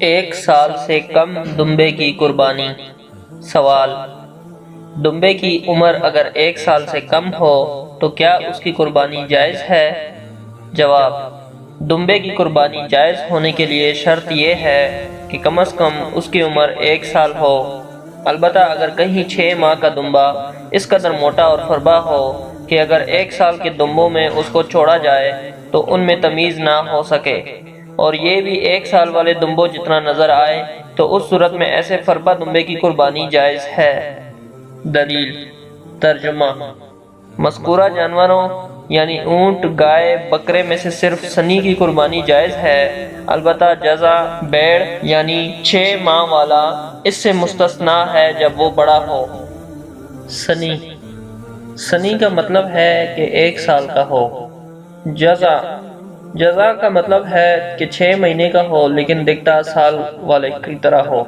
ایک سال سے کم دمبے کی قربانی۔ سوال: دمبے کی عمر اگر ایک سال سے کم ہو تو کیا اس کی قربانی جائز ہے؟ جواب: دمبے کی قربانی جائز ہونے کے لیے شرط یہ ہے کہ کم از کم اس کی عمر ایک سال ہو، البتہ اگر کہیں 6 ماہ کا دمبا اس قدر موٹا اور فربا ہو کہ اگر ایک سال کے دمبوں میں اس کو چھوڑا جائے تو ان میں تمیز نہ ہو سکے، اور یہ بھی ایک سال والے دمبوں جتنا نظر آئے، تو اس صورت میں ایسے فربا دمبے کی قربانی جائز ہے۔ دلیل: ترجمہ: مذکورہ جانوروں یعنی اونٹ، گائے، بکرے میں سے صرف سنی کی قربانی جائز ہے، البتہ جزع، بیڑ یعنی 6 ماہ والا اس سے مستثنیٰ ہے جب وہ بڑا ہو۔ سنی: سنی کا مطلب ہے کہ ایک سال کا ہو۔ جزع: جزع کا مطلب ہے کہ 6 مہینے کا ہو لیکن دکھتا سال والے کی طرح ہو۔